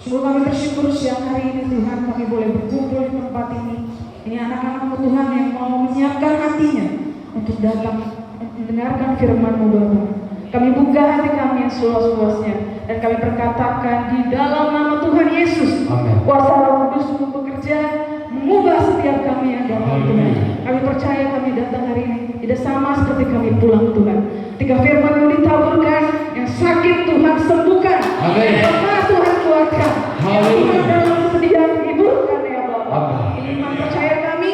Sungguh kami bersyukur siang hari ini Tuhan, kami boleh berkumpul di tempat ini. Ini anak-anak Tuhan yang mau menyiapkan hatinya untuk datang mendengarkan firman-Mu Bapa. Kami buka hati kami yang seluas-luasnya dan kami perkatakan di dalam nama Tuhan Yesus, kuasa Roh Kudus bekerja mengubah setiap kami yang datang Tuhan. Kami percaya kami datang hari ini tidak sama seperti kami pulang Tuhan. Ketika firman-Mu ditaburkan, yang sakit Tuhan sembuhkan, yang lemah Tuhan kuatkan, yang Tuhan dalam kesedihan hiburkan ya Bapa. Ini iman percaya kami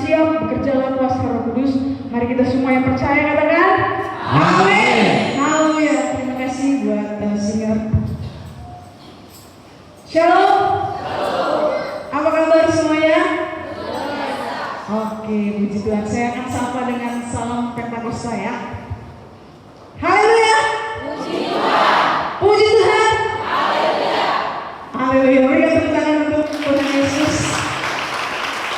siap bekerja dalam kuasa Roh Kudus. Mari kita semua yang percaya katakan amin. Haleluya. Terima kasih buat singer. Shalom. Apa kabar semuanya? Oke, puji Tuhan. Saya akan sapa dengan salam Pentakosta ya. Haleluya. Puji Tuhan. Puji Tuhan. Haleluya. Haleluya. Berikan tepuk tangan untuk Tuhan Yesus.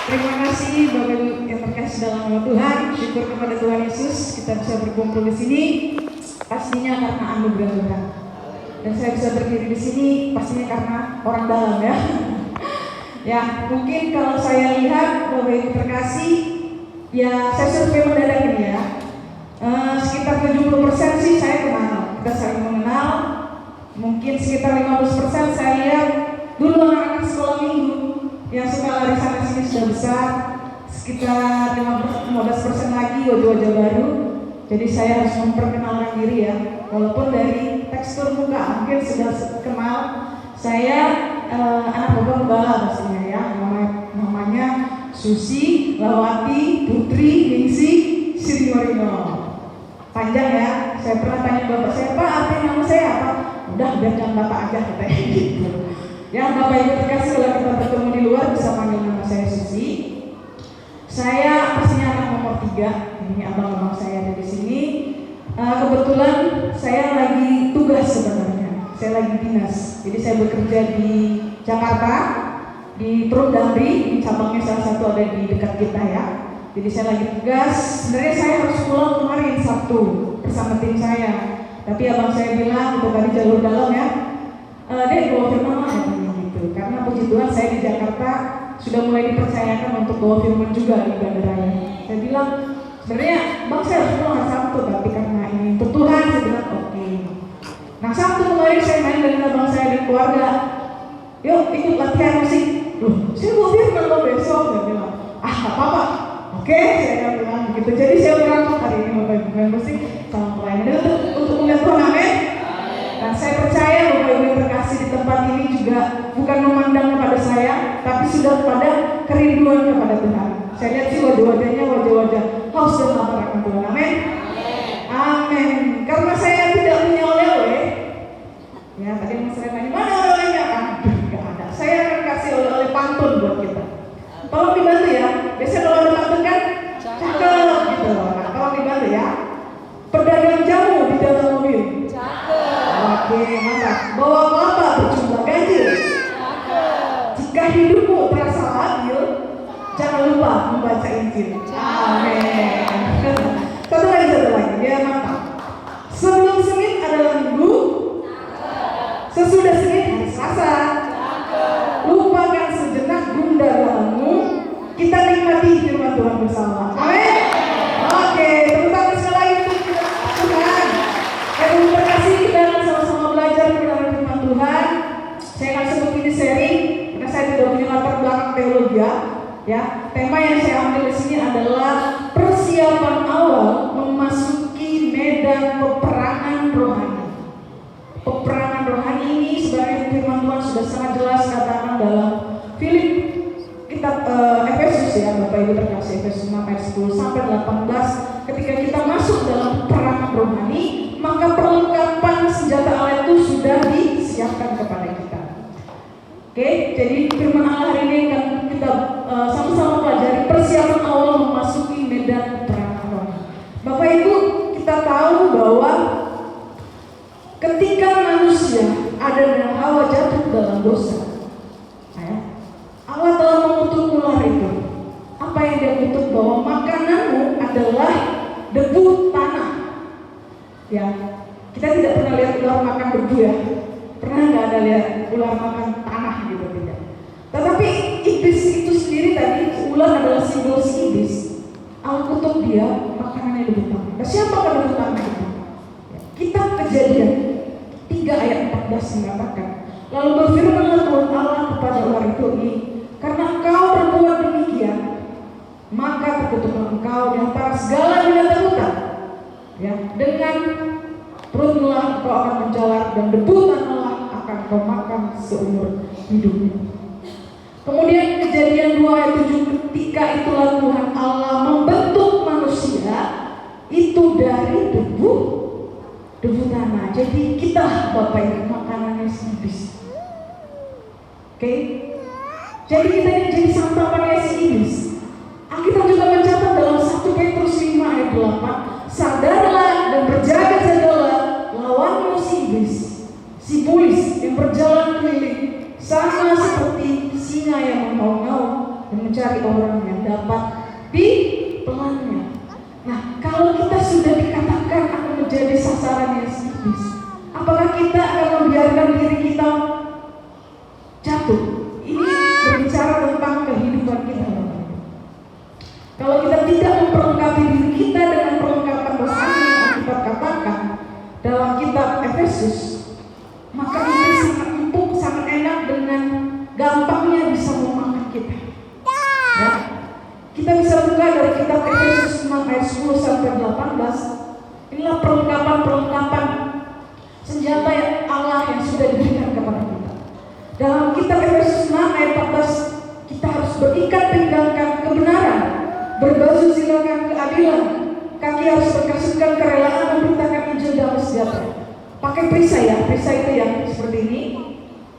Terima kasih Bapak Ibu yang terkasih dalam nama Tuhan. Syukur kepada Tuhan Yesus kita bisa berkumpul di sini. Pastinya karena anugerah Tuhan. Dan saya bisa berdiri di sini pastinya karena orang dalam ya. Ya, mungkin kalau saya lihat Bapak Ibu terkasih, ya saya survei mendadak ini ya. Sekitar 70% sih saya kenal, kita saling mengenal. Mungkin sekitar 15% saya lihat dulu anak-anak sekolah minggu yang suka lari sana sini sudah besar. Sekitar 15% lagi wajah-wajah baru. Jadi saya harus memperkenalkan diri ya. Walaupun dari tekstur muka mungkin sudah kenal. Saya anak bapak Mbak pastinya ya. Namanya Susi, Lawati, Putri, Ningsi, Siriorino. Panjang ya. Saya pernah tanya bapak saya, Pak artinya nama saya apa? Udah biarkan bapak aja katanya gitu. Ya Bapak Ibu terkasih, kalau kita bertemu di luar bisa panggil nama saya Susi. Saya pastinya anak nomor 3. Ini abang-abang saya ada di sini. Kebetulan saya lagi tugas sebenarnya. Saya lagi dinas. Jadi saya bekerja di Jakarta, di Truk Damri. Ini cabangnya salah satu ada di dekat kita ya. Jadi saya lagi tugas. Sebenarnya saya harus pulang kemarin Sabtu bersama tim saya. Tapi abang saya bilang untuk tadi jalur dalam ya. Dek bawa firman lah gitu. Karena puji Tuhan saya di Jakarta sudah mulai dipercayakan untuk bawa firman juga di bandaranya. Saya bilang sebenarnya bang saya harus pulang hari Sabtu, tapi karena ini untuk Tuhan saya bilang oke. Nah Sabtu kemarin saya main dengan abang saya dan keluarga. Yuk ikut latihan musik. Loh saya bawa firman lo besok. Saya bilang gak apa-apa. Oke saya bilang begitu. Jadi saya berangkat hari ini main musik sama pelayanan untuk melihat Tuhan. Amin. Dan saya percaya Bapak Ibu yang terkasih di tempat ini juga bukan memandang kepada saya, tapi sudah pada kerinduan kepada Tuhan. Saya lihat sih wajah-wajahnya wajah-wajah haus dan lapar akan Tuhan. Amin. Amin. Karena saya tidak punya oleh-oleh. Ya tadi Mas Rena mana oleh-olehnya? Nggak ada. Saya akan kasih oleh-oleh pantun buat kita. Tolong dibantu ya. Biasanya kalau ada pantun kan cakep gitu. Nah tolong dibantu ya. Pedagang jamu di dalam mobil. Oke, mantap. Bawa kelapa berjumlah ganjil. Jika hidupmu terasa labil, jangan lupa membaca Injil. Amin. Satu lagi, biar mantap. Sebelum Senin adalah Minggu, sesudah Senin hari Selasa. Lupakan sejenak gundahanmu, kita nikmati firman Tuhan bersama. Amin. Oke, tepuk tangan sekali lagi untuk Tuhan. Yang terkasih kita akan sama-sama belajar mengenai firman Tuhan. Saya akan sebut ini sharing karena saya tidak punya latar belakang teologi ya. Tema yang saya ambil di sini adalah persiapan awal memasuki medan peperangan rohani. Peperangan rohani ini sebenarnya firman Tuhan sudah sangat jelas katakan dalam kitab Efesus ya Bapak Ibu terkasih, Efesus 6 ayat 10 sampai 18. Ketika kita masuk dalam peperangan rohani, maka perlengkapan senjata Allah itu sudah disiapkan kepada kita. Oke, jadi firman Allah hari ini akan kita sama-sama pelajari persiapan awal memasuki medan peperangan rohani. Bapak Ibu, kita tahu bahwa ketika manusia Adam dan Hawa jatuh dalam dosa, Allah telah mengutuk ular itu. Apa yang dia kutuk? Bahwa makananmu adalah debu tanah. Ya, kita tidak pernah lihat ular makan debu ya. Pernah nggak ada lihat ular makan duluan adalah simbol si iblis, Allah kutuk dia, makanannya debut tangan. Nah, siapa yang debut tangan itu? Kitab Kejadian 3 ayat 14 mengatakan, lalu berfirmanlah Tuhan Allah kepada orang itu, karena engkau berbuat demikian, maka terkutuklah engkau di antara segala binatang hutan. Ya, dengan perutlah engkau akan menjalar dan debu tanahlah akan kau makan seumur hidupmu. Kemudian Kejadian 2 ayat 7, ketika itulah Tuhan Allah membentuk manusia itu dari debu tanah. Jadi kita Bapak Ibu makanannya si iblis. Oke? Jadi kita yang jadi santapannya si iblis. Alkitab juga mencatat dalam 1 Petrus 5 ayat 8, sadarlah dan berjaga-jagalah lawanmu si iblis, si iblis yang berjalan keliling sama seperti singa yang mengaum-ngaum dan mencari orang yang dapat ditelannya. Nah, kalau kita sudah dikatakan akan menjadi sasarannya si iblis, apakah kita akan membiarkan diri kita jatuh? Ini berbicara tentang kehidupan kita. Kalau kita tidak memperlengkapi diri kita dengan perlengkapan rohani yang Alkitab katakan dalam kitab Efesus, maka itu sangat empuk, sangat enak dengan gampangnya bisa memakan kita. Ya. Kita bisa buka dari kitab Efesus 6 ayat 10 sampai 18. Inilah perlengkapan senjata yang Allah yang sudah diberikan kepada kita. Dalam kitab Efesus 6 ayat 14, kita harus berikat pinggangkan kebenaran, berbaju silakan keadilan, kaki harus berkasutkan kerelaan, memberitakan Injil damai sejahtera. Pakai perisai ya, perisai itu yang seperti ini,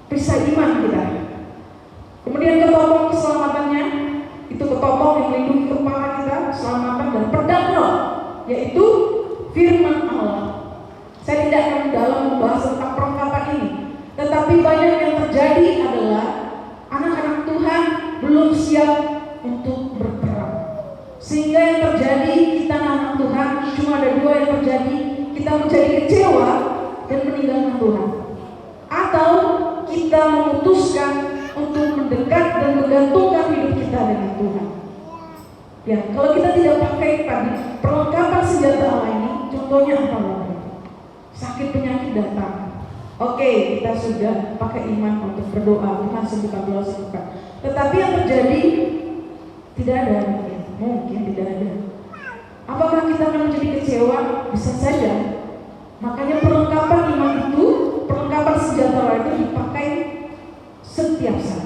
perisai iman kita. Kemudian ketopong keselamatannya, itu ketopong yang melindungi kepala kita, keselamatan, dan pedang roh, yaitu firman Allah. Saya tidak akan dalam membahas tentang perlengkapan ini, tetapi banyak yang terjadi adalah anak-anak Tuhan belum siap untuk berperang. Sehingga yang terjadi, kita anak Tuhan cuma ada 2 yang terjadi, kita menjadi kecewa dan meninggalkan Tuhan, atau kita memutuskan untuk mendekat dan menggantungkan hidup kita dengan Tuhan. Ya, kalau kita tidak pakai tadi perlengkapan senjata Allah ini, contohnya apa? Sakit penyakit datang. Oke, kita sudah pakai iman untuk berdoa, Tuhan sembuhkan, Tuhan sembuhkan. Tetapi yang terjadi tidak ada, mungkin tidak ada. Apakah kita akan menjadi kecewa? Bisa saja. Makanya perlengkapan iman itu, perlengkapan senjata Allah itu dipakai setiap saat.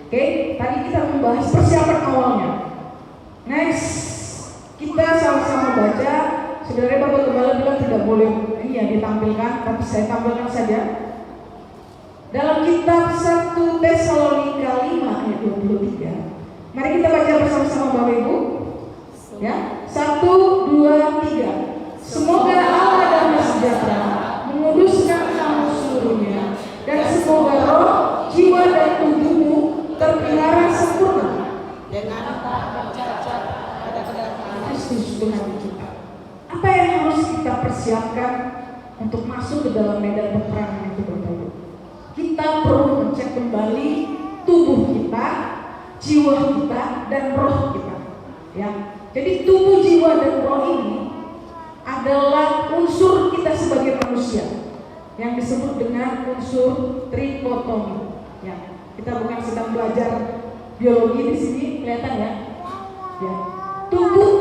Oke, tadi kita membahas persiapan awalnya. Next, kita sama-sama baca. Sebenarnya Bapak Gembala bilang tidak boleh ditampilkan, tapi saya tampilkan saja. Dalam kitab 1 Tesalonika 5 ayat 23. Mari kita baca bersama-sama Bapak Ibu. Ya, 1, 2, 3. Semoga Allah damai sejahtera menguduskan kamu seluruhnya, dan semoga roh, jiwa, dan tubuhmu terpelihara sempurna dengan tak bercacat pada kedatangan Kristus Tuhan kita. Apa yang harus kita persiapkan untuk masuk ke dalam medan peperangan itu, Bapak Ibu? Kita perlu mencek kembali tubuh kita, jiwa kita, dan roh kita. Ya, jadi tubuh, jiwa, dan roh ini adalah unsur kita sebagai manusia yang disebut dengan unsur trikotomi. Ya, kita bukan sedang belajar biologi di sini, kelihatan ya. Ya, tubuh.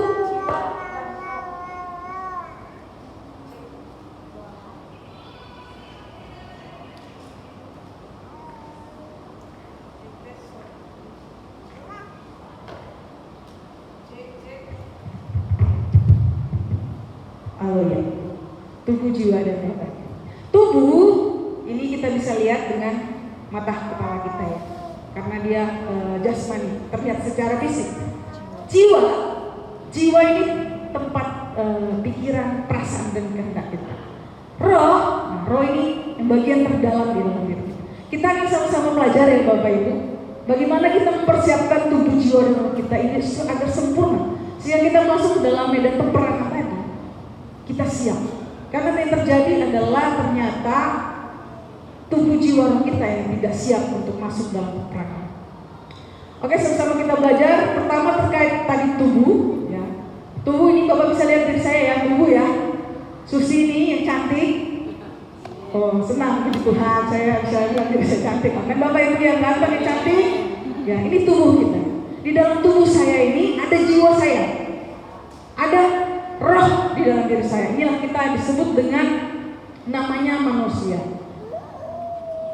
Ya. Tubuh, jiwa, dan roh. Tubuh ini kita bisa lihat dengan mata kepala kita ya, karena dia jasmani, terlihat secara fisik. Jiwa ini tempat pikiran, perasaan, dan kehendak kita. Roh ini yang bagian terdalam di dalam diri kita. Kita akan sama-sama pelajari ya Bapak Ibu, bagaimana kita mempersiapkan tubuh, jiwa, dan roh kita ini agar sempurna, sehingga kita masuk ke dalam medan peperangan tadi. Kita siap, karena yang terjadi adalah ternyata tubuh, jiwa, roh kita yang tidak siap untuk masuk dalam peperangan. Oke, sama-sama kita belajar. Pertama terkait tadi tubuh, ya. Tubuh ini Bapak bisa lihat dari saya ya, tubuh ya. Susi ini yang cantik. Oh, senang puji Tuhan, saya bisa lihat dia bisa cantik. Amin. Bapak Ibu yang ganteng yang cantik. Ya, ini tubuh kita. Di dalam tubuh saya ini ada jiwa saya. Ada roh di dalam diri saya. Ini yang kita disebut dengan namanya manusia.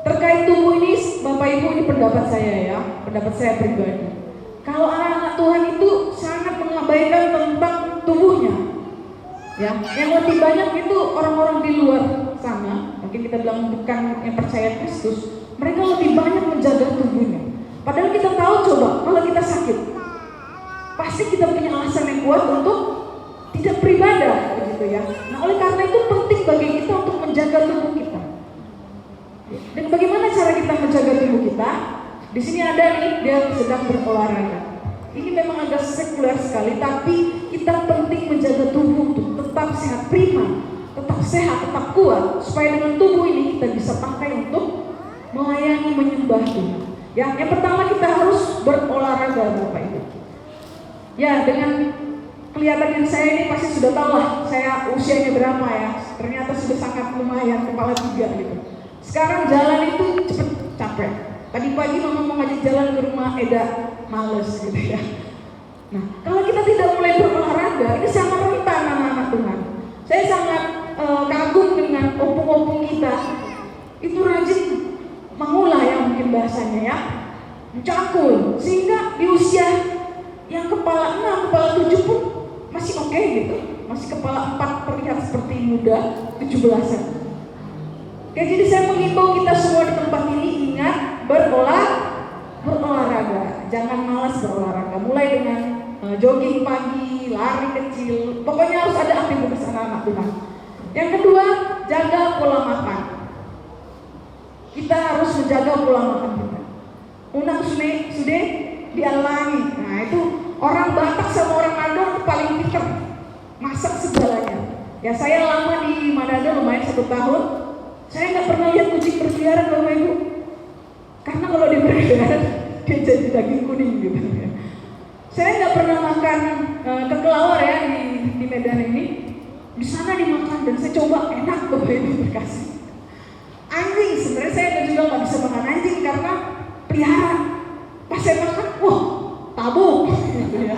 Terkait tubuh ini, Bapak Ibu, ini pendapat saya ya, pendapat saya pribadi. Kalau anak-anak Tuhan itu sangat mengabaikan tentang tubuhnya, ya. Yang lebih banyak itu orang-orang di luar sana, mungkin kita bilang bukan yang percaya Kristus, mereka lebih banyak menjaga tubuhnya. Padahal kita tahu, coba kalau kita sakit, pasti kita punya alasan yang kuat untuk tidak beribadah, begitu ya. Nah, oleh karena itu penting bagi kita untuk menjaga tubuh kita. Dan bagaimana cara kita menjaga tubuh kita? Di sini ada nih, dia sedang berolahraga. Ini memang agak sekuler sekali, tapi kita penting menjaga tubuh untuk tetap sehat prima, tetap sehat, tetap kuat, supaya dengan tubuh ini kita bisa pakai untuk melayani, menyembah Tuhan. Ya, yang pertama kita harus berolahraga, Bapak Ibu. Ya, dengan kelihatan diri saya ini pasti sudah tahu lah, saya usianya berapa ya. Ternyata sudah sangat lumayan, kepala 3 gitu. Sekarang jalan itu cepet capek. Tadi pagi mama mau ngajak jalan ke rumah Eda, males gitu ya. Nah, kalau kita tidak mulai berolahraga, ini sangat rentan anak-anak Tuhan. Saya sangat kagum dengan opung-opung kita. Itu rajin mengulah ya, mungkin bahasanya ya, mencakul. Sehingga di usia yang kepala 6, kepala 7 pun masih oke gitu. Masih kepala 4 terlihat seperti muda, 17-an. Oke, jadi saya menghimbau kita semua di tempat ini ingat berolahraga. Jangan malas berolahraga. Mulai dengan jogging pagi, lari kecil. Pokoknya harus ada aktivitas anak-anak Tuhan. Yang kedua, jaga pola makan. Kita harus menjaga pola makan kita. Unang sudah dialangi. Nah, itu orang Batak sama orang Manado paling pintar masak segalanya. Ya, saya lama di Manado lumayan 1 tahun. Saya nggak pernah lihat kucing berkeliaran, Bapak Ibu. Karena kalau dia berkeliaran, dia jadi daging kuning gitu. Saya nggak pernah makan kelelawar ya di Medan ini. Di sana dimakan dan saya coba, enak Bapak Ibu berkasih. Anjing, sebenarnya saya juga nggak bisa makan anjing karena pelihara. Pas saya makan, wah, tabung. Gitu ya.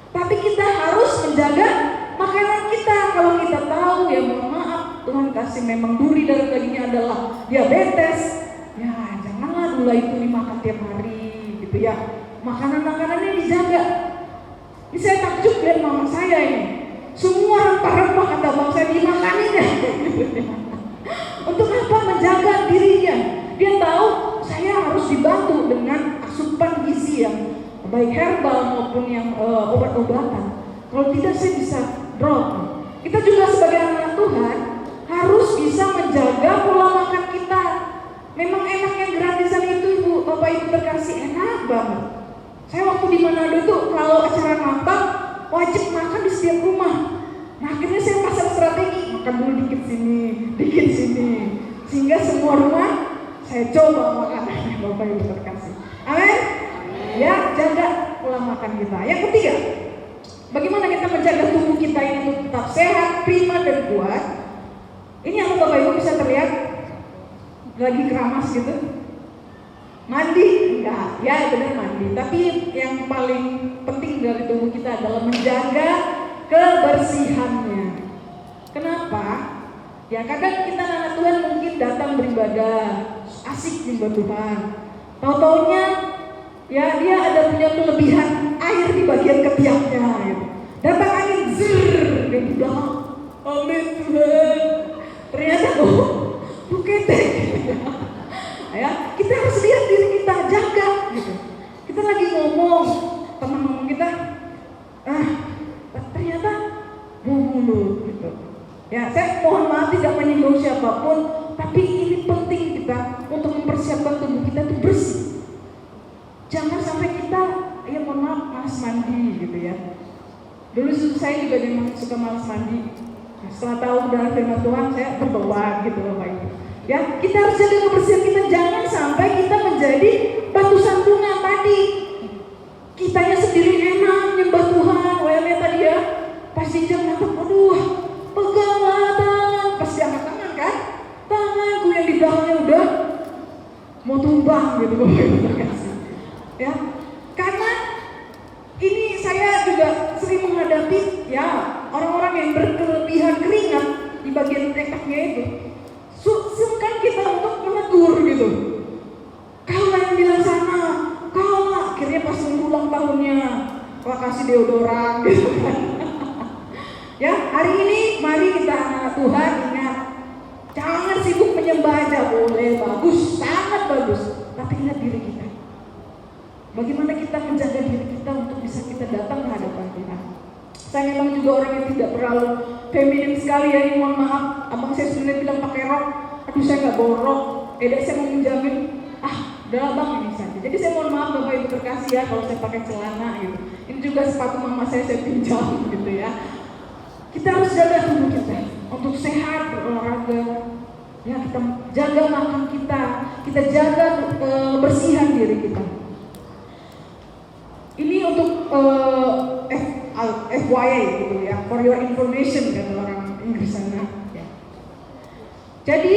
Tapi kita harus menjaga makanan kita. Kalau kita tahu ya, mohon maaf, Tuhan kasih memang duri darah dagingnya adalah diabetes, ya janganlah gula itu dimakan tiap hari gitu ya. Makanan-makanannya dijaga. Ini saya takjub lihat mama saya ini, semua rempah-rempah kata bang saya dimakanin ya. Untuk apa? Menjaga dirinya. Dia tahu saya harus dibantu dengan asupan gizi yang baik herbal maupun yang obat-obatan. Kalau tidak saya bisa drop. Kita juga sebagai anak Tuhan harus bisa menjaga pola makan kita. Memang enak yang gratisan itu, Ibu, Bapak Ibu terkasih, enak banget. Saya waktu di Manado itu kalau acara Natal wajib makan di setiap rumah. Nah, akhirnya saya pasang strategi, makan dulu dikit sini, sehingga semua rumah saya coba makan. Bapak Ibu terkasih. Amin. Ya, jaga pola makan kita. Yang ketiga, bagaimana kita menjaga tubuh kita ini untuk tetap sehat, prima dan kuat? Ini yang Bapak Ibu bisa terlihat lagi keramas gitu. Mandi? Enggak, ya benar mandi. Tapi yang paling penting dari tubuh kita adalah menjaga kebersihannya. Kenapa? Ya kadang kita anak Tuhan mungkin datang beribadah, asik nyembah Tuhan. Tahu-taunya ya dia ada punya kelebihan air di bagian ketiaknya gitu. Datang angin zer, dia bilang, amin Tuhan. Ternyata ketek. Ya, kita harus lihat diri kita, jaga gitu. Kita lagi ngomong, teman ngomong kita, ternyata mulut gitu. Ya, saya mohon maaf tidak menyinggung siapapun, tapi ini penting kita untuk mempersiapkan tubuh kita itu bersih. Jangan sampai kita, ya mohon maaf, malas mandi gitu ya. Dulu saya juga memang suka malas mandi. Nah, setelah tahu kebenaran firman Tuhan, saya bertobat gitu loh Pak Ibu. Ya, kita harus jaga kebersihan kita, jangan sampai kita menjadi batu sandungan tadi hati. Kitanya sendiri enak nyembah Tuhan, lihat tadi ya. Pas jinjang mantap, aduh, peganglah tangan. Pas diangkat tangan kan, tanganku yang di belakangnya udah mau tumbang gitu. Ya, karena ini saya juga sering menghadapi ya orang-orang yang berkelebihan keringat di bagian tekadnya itu. Sungkan kita untuk menegur gitu. Kau yang bilang sana, kau lah. Akhirnya pas ulang tahunnya, kau kasih deodoran gitu kan. Ya, hari ini mari kita anak Tuhan ingat, jangan sibuk menyembah aja, boleh bagus, sangat bagus, tapi ingat diri kita. Bagaimana kita menjaga diri kita untuk bisa kita datang ke hadapan Tuhan. Saya memang juga orang yang tidak terlalu feminim sekali ya, ini mohon maaf. Abang saya sebenarnya bilang pakai rok, aduh saya nggak bawa rok. Saya mau menjamin, udah bang ini saja. Jadi saya mohon maaf Bapak Ibu terkasih ya kalau saya pakai celana gitu. Ini juga sepatu mama saya pinjam gitu ya. Kita harus jaga tubuh kita untuk sehat, berolahraga. Ya, kita jaga makan kita jaga kebersihan diri kita. Ini untuk FYI gitu ya, for your information kata orang Inggris sana. Ya. Jadi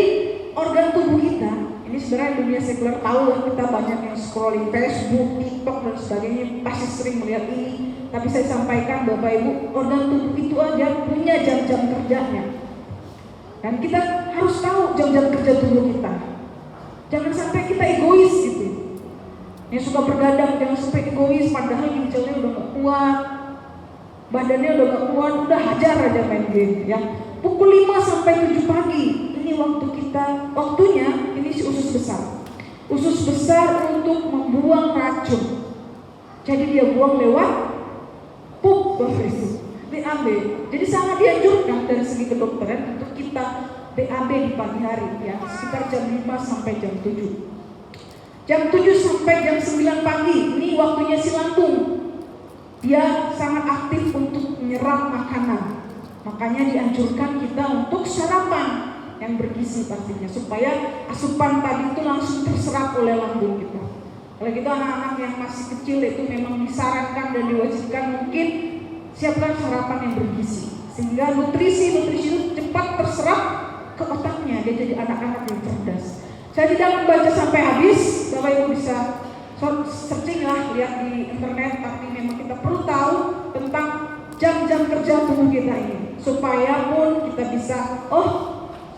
organ tubuh kita, ini sebenarnya dunia sekuler tahu lah, kita banyak yang scrolling Facebook, TikTok dan sebagainya, pasti sering melihat ini. Tapi saya sampaikan Bapak Ibu, organ tubuh itu aja punya jam-jam kerjanya. Dan kita harus tahu jam-jam kerja tubuh kita. Jangan sampai kita egois gitu. Yang suka bergadang, jangan sampai egois, padahal ginjalnya udah gak kuat, badannya udah gak kuat, udah hajar aja main game ya. Pukul 5 sampai 7 pagi, ini waktunya ini si usus besar. Usus besar untuk membuang racun. Jadi dia buang lewat pup, Bapak Ibu, BAB. Jadi sangat dianjurkan dari segi kedokteran untuk kita BAB di pagi hari ya, sekitar jam 5 sampai jam 7. Jam 7 sampai jam 9 pagi, ini waktunya si lantung. Dia sangat aktif untuk menyerap makanan. Makanya dianjurkan kita untuk sarapan yang bergizi pastinya, supaya asupan tadi itu langsung terserap oleh lambung kita. Kalau gitu anak-anak yang masih kecil itu memang disarankan dan diwajibkan mungkin siapkan sarapan yang bergizi. Sehingga nutrisi itu cepat terserap ke otaknya, dia jadi anak-anak yang cerdas. Saya tidak membaca sampai habis, Bapak Ibu bisa searching lah, lihat di internet, tapi memang kita perlu tahu tentang jam-jam kerja tubuh kita ini, supaya pun kita bisa,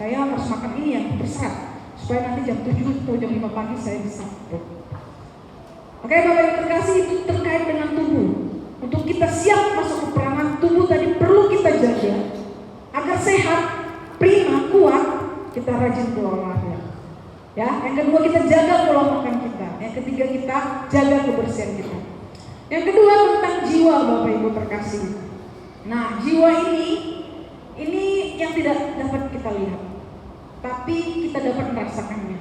saya harus makan ini yang berserat, supaya nanti jam 7 atau jam 5 pagi saya bisa. Oke Bapak Ibu terkasih, itu terkait dengan tubuh. Untuk kita siap masuk ke perangan tubuh tadi perlu kita jaga, agar sehat, prima, kuat, kita rajin berolahraga. Ya, yang kedua kita jaga pola makan kita. Yang ketiga kita jaga kebersihan kita. Yang kedua tentang jiwa Bapak Ibu terkasih. Nah, jiwa ini yang tidak dapat kita lihat, tapi kita dapat merasakannya.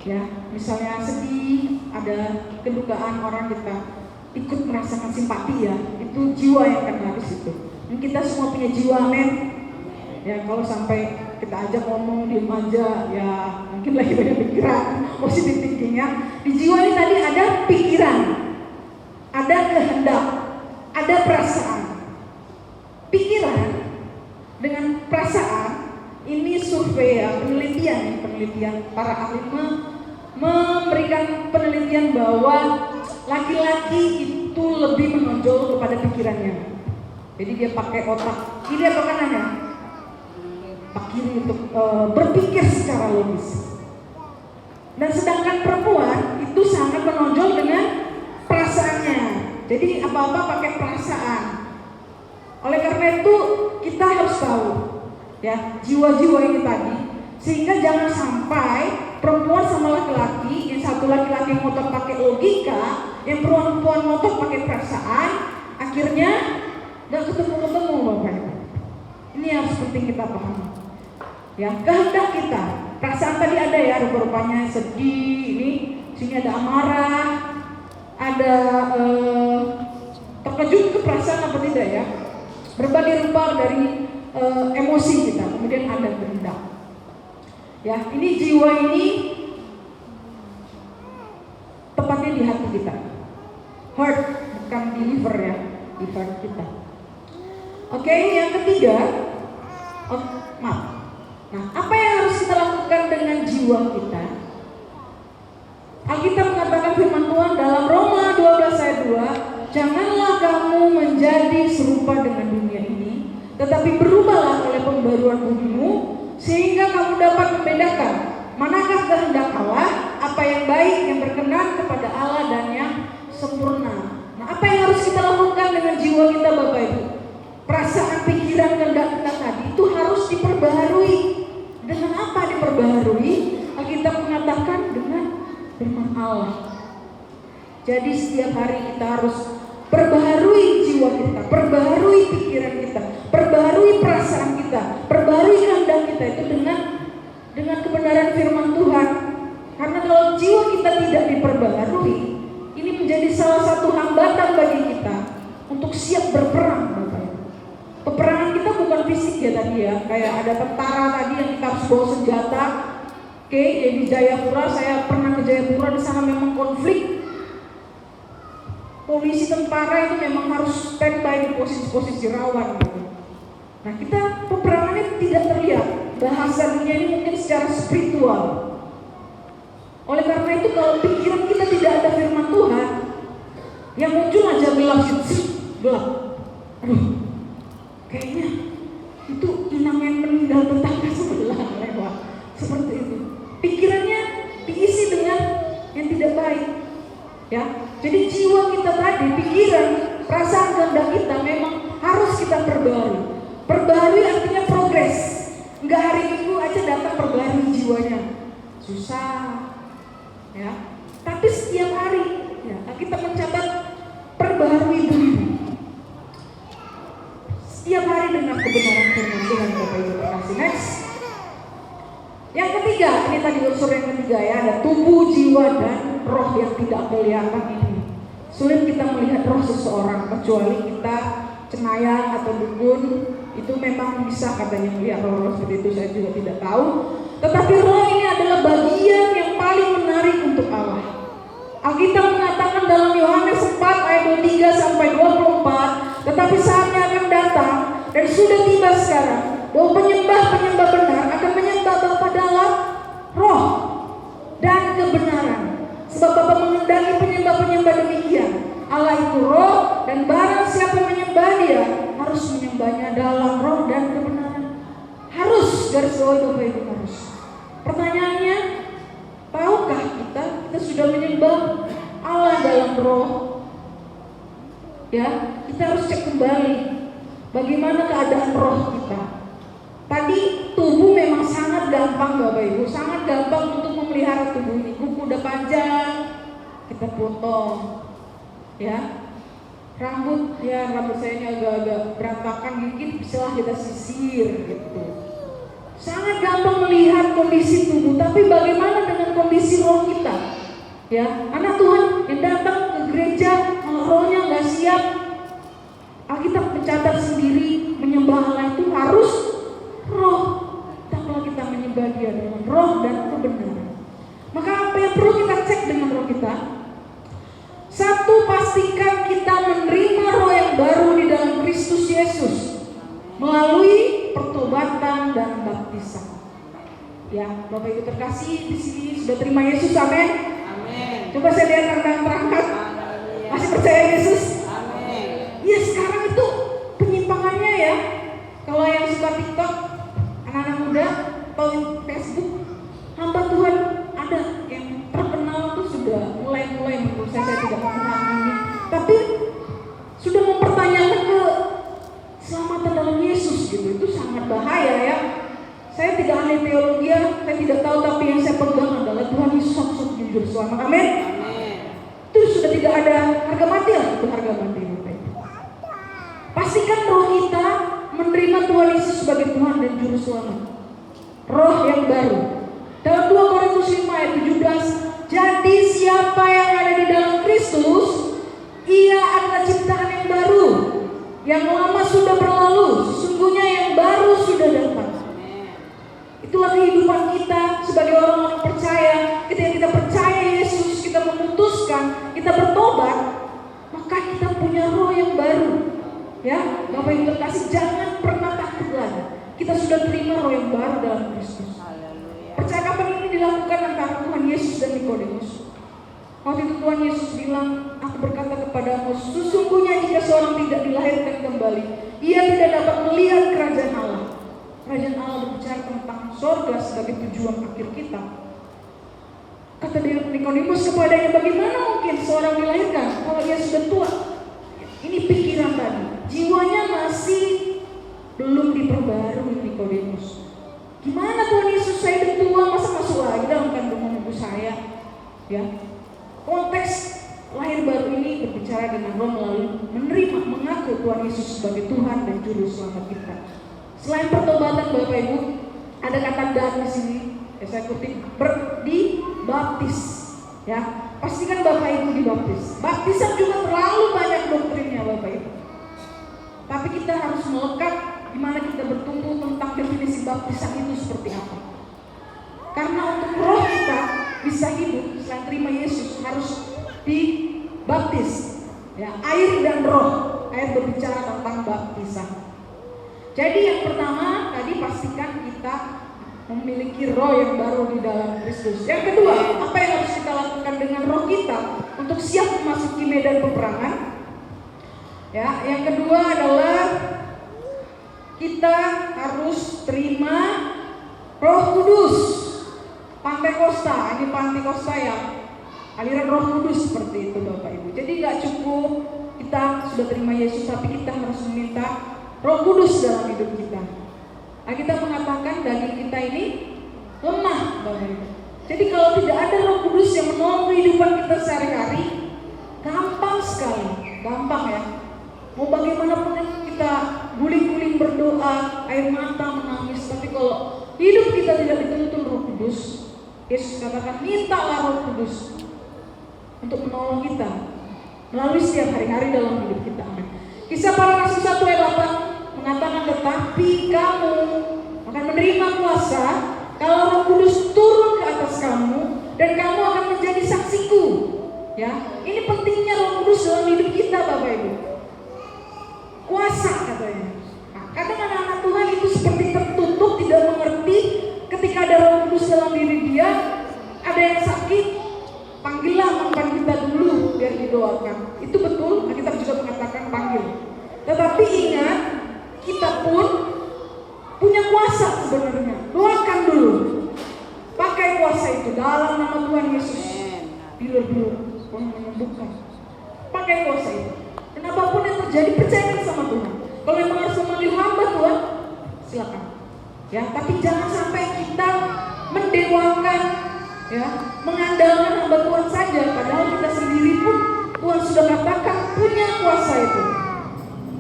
Ya, misalnya sedih, ada kedukaan orang kita ikut merasakan simpati ya. Itu jiwa yang akan habis itu. Dan kita semua punya jiwa, men. Ya, kalau sampai kita ajak ngomong diem aja ya mungkin lagi banyak pikiran, positif thinkingnya. Di jiwa ini tadi ada pikiran, ada kehendak, ada perasaan. Pikiran dengan perasaan ini survei ya, penelitian para ahli memberikan penelitian bahwa laki-laki itu lebih menonjol kepada pikirannya. Jadi dia pakai otak kiri atau kanannya? Kiri untuk berpikir secara logis. Dan sedangkan perempuan itu sangat menonjol dengan perasaannya. Jadi apa-apa pakai perasaan. Oleh karena itu kita harus tahu ya jiwa-jiwa ini tadi, sehingga jangan sampai perempuan sama laki-laki, yang satu laki-laki ngotot pakai logika, yang perempuan ngotot pakai perasaan, akhirnya nggak ketemu Bapak Ibu. Ini harus penting kita pahami. Ya, kehendak kita, perasaan tadi ada ya, rupa-rupanya sedih, ini sini ada amarah, ada terkejut ke perasaan apa tidak ya, berbagai rupa dari emosi kita, kemudian ada kehendak. Ya, ini jiwa ini tepatnya di hati kita. heart, bukan di liver ya, di heart kita. Oke, yang ketiga, nah apa yang harus kita lakukan dengan jiwa kita? Alkitab mengatakan firman Tuhan dalam Roma 12 ayat 2, janganlah kamu menjadi serupa dengan dunia ini, tetapi berubahlah oleh pembaruan budimu, sehingga kamu dapat membedakan manakah kehendak Allah, apa yang baik, yang berkenan kepada Allah dan yang sempurna. Nah, apa yang harus kita lakukan dengan jiwa kita Bapak Ibu? Perasaan, pikiran, kehendak kita tadi itu harus diperbaharui. Dengan apa diperbaharui? Alkitab mengatakan dengan firman Allah. Jadi setiap hari kita harus perbaharui jiwa kita, perbaharui pikiran kita, perbaharui perasaan kita, perbaharui kehendak kita itu dengan kebenaran firman Tuhan. Karena kalau jiwa kita tidak diperbaharui, ini menjadi salah satu hambatan bagi kita untuk siap berperang, Bapak Ibu. Peperangan kita bukan fisik ya tadi ya, kayak ada tentara tadi yang kita harus bawa senjata. Oke, di Jayapura, saya pernah ke Jayapura, di sana memang konflik. Polisi, tentara itu memang harus standby di posisi-posisi rawan gitu. Nah, kita peperangannya tidak terlihat. Bahasa dunia ini mungkin secara spiritual. Oleh karena itu kalau pikiran kita tidak ada firman Tuhan, yang muncul aja gelap. Aduh, kayaknya itu inang yang meninggal tetangga sebelah lewat. Seperti itu. Pikirannya diisi dengan yang tidak baik. Ya, jadi jiwa kita tadi, pikiran, perasaan, kehendak kita memang harus kita perbaharui. Perbaharui artinya progres. Enggak hari Minggu aja datang perbaharui jiwanya, susah. Ya, tapi setiap hari ya, kita mencatat perbaharui diri. Setiap hari dengan kebenaran firman Tuhan Bapak Ibu terkasih. Next. Yang ketiga, ini tadi unsur yang ketiga ya, ada tubuh, jiwa, dan roh yang tidak kelihatan ini. Sulit kita melihat roh seseorang kecuali kita cenayang atau dukun. Itu memang bisa katanya melihat roh seperti itu, saya juga tidak tahu. Tetapi roh ini adalah bagian yang paling menarik untuk Allah. Alkitab mengatakan dalam Yohanes 4 ayat 23 sampai 24, tetapi saatnya akan datang dan sudah tiba sekarang bahwa penyembah-penyembah benar akan menyembah Bapa dalam roh dan kebenaran. Sebab Bapa mengendaki penyembah-penyembah demikian. Allah itu roh, dan barang siapa menyembah Dia harus menyembahnya dalam roh dan kebenaran. Harus, garis bawahi Bapak Ibu, harus. Pertanyaannya, tahukah kita sudah menyembah Allah dalam roh? Ya, kita harus cek kembali bagaimana keadaan roh kita. Tadi tubuh memang sangat gampang Bapak Ibu, sangat gampang untuk memelihara tubuh ini. Kuku udah panjang, kita potong. Ya, rambut saya ini agak-agak berantakan, mungkin bisa kita sisir gitu. Sangat gampang melihat kondisi tubuh, tapi bagaimana dengan kondisi roh kita? Ya, anak Tuhan yang datang ke gereja, rohnya nggak siap. Alkitab mencatat sendiri, menyembah Allah itu harus roh. Kalau kita menyembah Dia dengan roh dan kebenaran, maka apa yang perlu kita cek dengan roh kita? Satu, pastikan kita menerima roh yang baru di dalam Kristus Yesus melalui pertobatan dan baptisan. Ya, Bapak Ibu terkasih, di sini sudah terima Yesus, amin. Amin. Coba saya lihat tangan terangkat. Masih percaya Yesus? Amin. Ya, sekarang itu penyimpangannya ya. Kalau yang suka TikTok, anak-anak muda atau Facebook, hamba Tuhan ada yang terkenal tuh sudah mulai menurut saya tidak memahami, tapi sudah mempertanyakan keselamatan dalam Yesus gitu. Itu sangat bahaya ya. Saya tidak ahli teologi, saya tidak tahu, tapi yang saya pegang adalah Tuhan Yesus satu jujur selamat, amin. Itu sudah tidak ada harga mati lah, itu harga mati. Pastikan roh kita menerima Tuhan Yesus sebagai Tuhan dan Juru Selamat. Roh yang baru. Dalam 2 Korintus 5 ayat 17, jadi siapa yang ada di dalam Kristus, ia adalah ciptaan yang baru. Yang lama sudah berlalu, sesungguhnya yang baru sudah datang. Itulah kehidupan kita sebagai orang-orang percaya. Ketika kita percaya Yesus, kita memutuskan, kita bertobat, maka kita punya roh yang baru. Ya, Bapak Ibu terkasih, jangan pernah takut lagi. Kita sudah terima roh yang baru dalam Kristus. Percakapan ini dilakukan antara Tuhan Yesus dan Nikodemus. Waktu itu Tuhan Yesus bilang, aku berkata kepadamu, sesungguhnya jika seorang tidak dilahirkan kembali, ia tidak dapat melihat kerajaan Allah. Kerajaan Allah berbicara tentang surga sebagai tujuan akhir kita. Kata Nikodemus kepadanya, bagaimana mungkin seorang dilahirkan kalau dia sudah tua? Ini pikiran tadi. Jiwanya masih belum diperbarui Nikodemus. Gimana Tuhan Yesus, saya udah tua, masa masuk lagi dalam kandungan ibu saya? Ya. Konteks lahir baru ini berbicara dengan roh melalui menerima, mengaku Tuhan Yesus sebagai Tuhan dan Juru Selamat kita. Selain pertobatan Bapak Ibu, ada kata dan di sini, saya kutip, dibaptis. Ya, pastikan Bapak Ibu dibaptis. Baptisan juga terlalu banyak doktrinnya Bapak Ibu. Tapi kita harus melekat di mana kita bertumbuh tentang definisi baptisan itu seperti apa. Karena untuk roh kita bisa hidup selain terima Yesus harus dibaptis. Ya, air dan roh. Air berbicara tentang baptisan. Jadi yang pertama tadi pastikan kita memiliki roh yang baru di dalam Kristus. Yang kedua, apa yang harus kita lakukan dengan roh kita untuk siap memasuki medan peperangan? Ya, yang kedua adalah kita harus terima Roh Kudus. Pantekosta, ini Pantekosta ya, aliran Roh Kudus seperti itu Bapak Ibu. Jadi nggak cukup kita sudah terima Yesus, tapi kita harus meminta Roh Kudus dalam hidup kita. Nah, kita mengatakan daging kita ini lemah Bapak Ibu. Jadi kalau tidak ada Roh Kudus yang menolong kehidupan kita sehari-hari, gampang sekali, gampang ya. Mau bagaimanapun kita guling-guling berdoa, air mata menangis, tapi kalau hidup kita tidak dituntun Roh Kudus, Yesus katakan mintalah Roh Kudus untuk menolong kita melalui setiap hari-hari dalam hidup kita. Amin. Kisah Para Rasul 1 ayat 8 mengatakan, tetapi kamu akan menerima kuasa kalau Roh Kudus turun ke atas kamu dan kamu akan menjadi saksiku. Ya, ini pentingnya Roh Kudus dalam hidup kita Bapak Ibu. Kuasa katanya. Nah, kadang anak-anak Tuhan itu seperti tertutup, tidak mengerti ketika ada Roh Kudus dalam diri dia. Ada yang sakit, panggillah mantan kita dulu biar didoakan. Itu betul, kita juga mengatakan panggil. Tetapi ingat, kita pun punya kuasa sebenarnya. Doakan dulu. Pakai kuasa itu dalam nama Tuhan Yesus. Bilur-bilur, Tuhan menyembuhkan. Pakai kuasa itu. Dan apapun yang terjadi, percayakan sama Tuhan. Kalau memang harus memanggil hamba Tuhan, silakan. Ya, tapi jangan sampai kita mendewakan, ya, mengandalkan hamba Tuhan saja. Padahal kita sendiri pun Tuhan sudah katakan punya kuasa itu.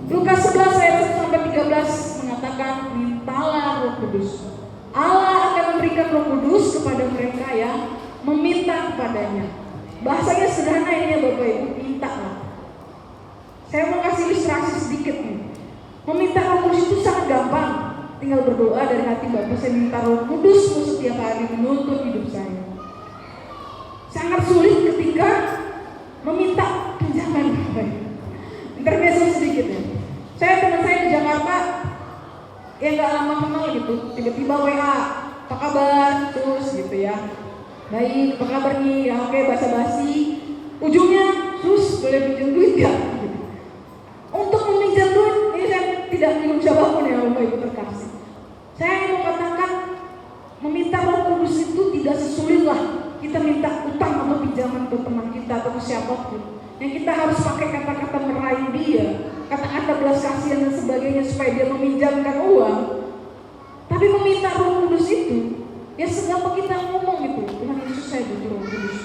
Lukas 11 ayat 1-13 mengatakan, mintalah Roh Kudus. Allah akan memberikan Roh Kudus kepada mereka yang meminta kepadanya. Bahasanya sederhana ini ya Bapak Ibu, mintalah. Saya mau kasih ilustrasi sedikit nih. Meminta Roh Kudus itu sangat gampang. Tinggal berdoa dari hati Bapak, saya minta Roh Kudus setiap hari menuntun hidup saya. Sangat sulit ketika meminta pinjaman Bapak Ibu. Intermezzo sedikit ya. Saya teman saya di Jakarta yang gak lama kenal gitu, tiba-tiba WA, apa kabar, terus gitu ya. Baik, apa kabar nih? Ya oke, basa-basi. Ujungnya, terus boleh pinjam duit gak? Untuk meminjam duit, ini saya tidak minum siapapun ya Bapak Ibu terkasih. Saya mau katakan, meminta Roh Kudus itu tidak sesulit lah kita minta utang atau pinjaman ke teman kita atau ke siapapun. Yang kita harus pakai kata-kata merayu dia, kata-kata belas kasihan dan sebagainya supaya dia meminjamkan uang. Tapi meminta Roh Kudus itu, ya segampang kita ngomong gitu, Tuhan Yesus saya butuh Roh Kudus.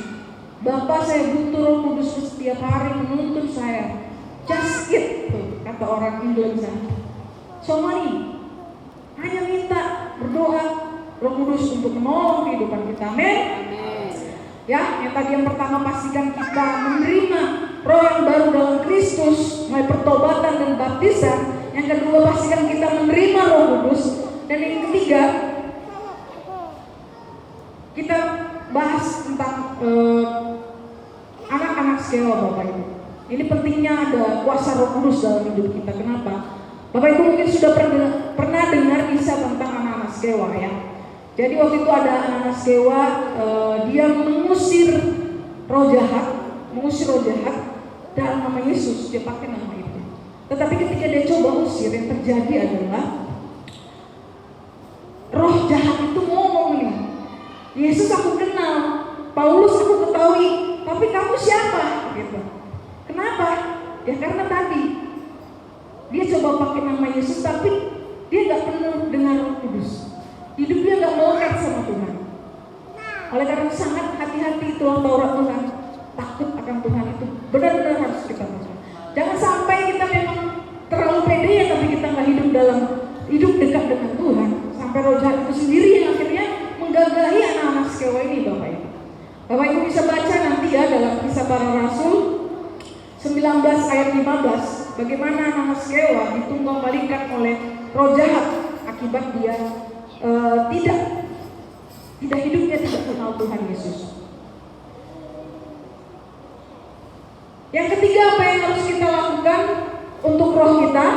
Bapak saya butuh Roh Kudus setiap hari menuntun saya. Just it, tuh, kata orang Indonesia. So money, hanya minta berdoa Roh Kudus untuk menolong kehidupan kita. Amin. Ya, yang tadi yang pertama pastikan kita menerima roh yang baru dalam Kristus, mulai pertobatan dan baptisan. Yang kedua pastikan kita menerima Roh Kudus. Dan yang ketiga kita bahas tentang anak-anak sekewa Bapak Ibu. Ini pentingnya ada kuasa Roh Kudus dalam hidup kita. Kenapa? Bapak Ibu mungkin sudah pernah dengar kisah tentang anak-anak skewa ya. Jadi waktu itu ada anak skewa, dia mengusir roh jahat dalam nama Yesus, dia pakai nama itu. Tetapi ketika dia coba usir, yang terjadi adalah roh jahat itu ngomong nih, Yesus aku kenal, Paulus aku ketahui, tapi kamu siapa? Gitu. Kenapa? Ya karena tadi dia coba pakai nama Yesus, tapi dia gak penuh dengan Roh Kudus. Hidupnya gak melekat sama Tuhan. Oleh karena itu sangat hati-hati tuang Taurat Tuhan. Takut akan Tuhan itu benar-benar harus kita lakukan. Jangan sampai kita memang terlalu pede ya, tapi kita gak hidup dekat dengan Tuhan. Sampai roh jahat itu sendiri yang akhirnya menggagahi anak-anak skewa ini, Bapak Ibu. Bapak Ibu bisa baca nanti ya dalam Kisah Para Rasul 19 ayat 15, bagaimana anak skewa ditunggang-balikan oleh roh jahat akibat dia hidupnya tidak kenal Tuhan Yesus. Yang ketiga, apa yang harus kita lakukan untuk roh kita?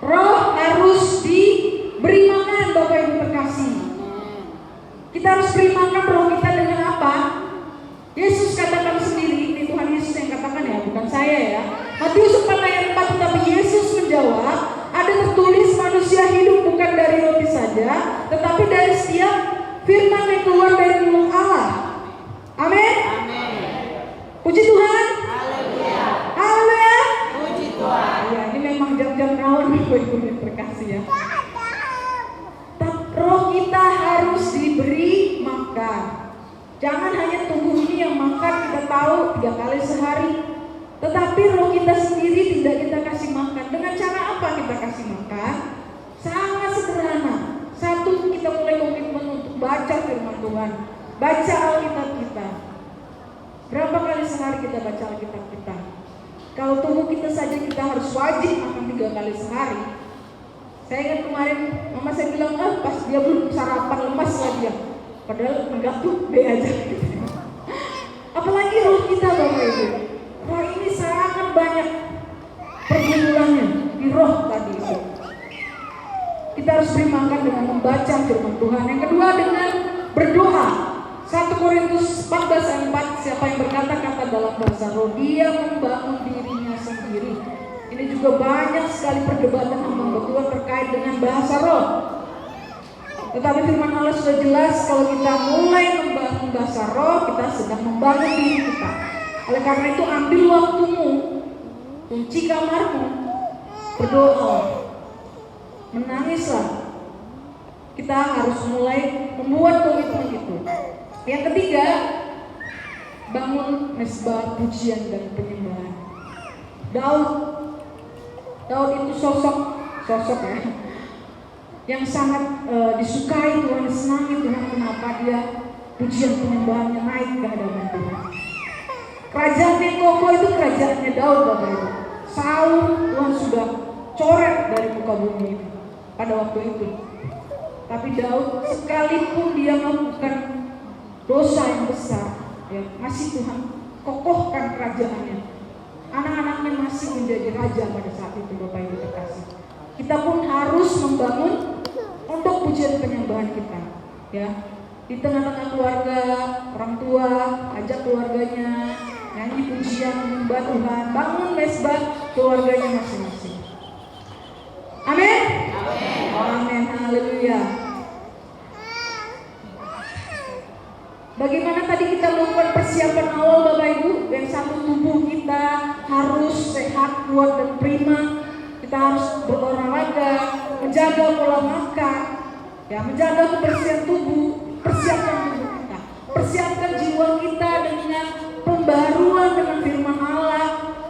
Roh harus diberi makan, Bapak Ibu terkasih. Kita harus beri makan roh kita dengan apa? Yesus katakan sendiri, ini Tuhan Yesus yang katakan ya, bukan saya ya. Matius 4 ayat 4, tetapi Yesus menjawab, ada tertulis manusia hidup bukan dari roti saja, tetapi dari setiap firman yang keluar dari mulut Allah. Amin. Puji Tuhan. Haleluya. Puji Tuhan. Ya, ini memang jam-jam rawon Ibu terkasih ya. Roh kita harus diberi makan. Jangan hanya tubuh ini yang makan, kita tahu 3 kali sehari. Tetapi roh kita sendiri tidak kita kasih makan. Dengan cara apa kita kasih makan? Sangat sederhana. Satu, kita mulai komitmen untuk baca firman Tuhan, baca Alkitab kita. Berapa kali sehari kita baca Alkitab kita? Kalau tubuh kita saja kita harus wajib makan 3 kali sehari. Saya ingat kemarin mama saya bilang, pas dia belum sarapan lemas lah dia. Padahal enggak tuh, be aja gitu. Apalagi roh kita, Bapak Ibu. Roh ini sangat banyak pergumulannya di roh tadi itu. Kita harus beri makan dengan membaca firman Tuhan. Yang kedua dengan berdoa. 1 Korintus 14 ayat 4, siapa yang berkata-kata dalam bahasa roh, dia membangun dirinya sendiri. Ini juga banyak sekali perdebatan hamba Tuhan terkait dengan bahasa roh. Tetapi firman Allah sudah jelas, kalau kita mulai membangun bahasa roh, kita sedang membangun diri kita. Oleh karena itu ambil waktumu, kunci kamarmu, berdoa, menangislah. Kita harus mulai membuat komitmen itu. Yang ketiga, bangun mesbah pujian dan penyembahan. Daud itu sosok ya, yang sangat disukai Tuhan, disenangi Tuhan. Kenapa? Dia pujian penyembahannya naik ke hadapan Tuhan. Kerajaannya kokoh itu kerajaannya Daud, Bapak Ibu. Saul Tuhan sudah coret dari muka bumi itu pada waktu itu. Tapi Daud sekalipun dia melakukan dosa yang besar, ya, masih Tuhan kokohkan kerajaannya. Anak-anaknya masih menjadi raja pada saat itu, Bapak Ibu terkasih. Kita pun harus membangun untuk pujian penyembahan kita, ya. Di tengah-tengah keluarga, orang tua, ajak keluarganya nyanyi pujian menyembah Tuhan, bangun mesbah keluarganya masing-masing. Amin. Amin. Haleluya. Bagaimana tadi kita melakukan persiapan awal, Bapak Ibu? Yang satu, tubuh kita harus sehat, kuat dan prima. Kita harus berolahraga, menjaga pola makan, ya, menjaga kebersihan tubuh, persiapkan tubuh kita, persiapkan jiwa kita dengan pembaruan dengan firman Allah,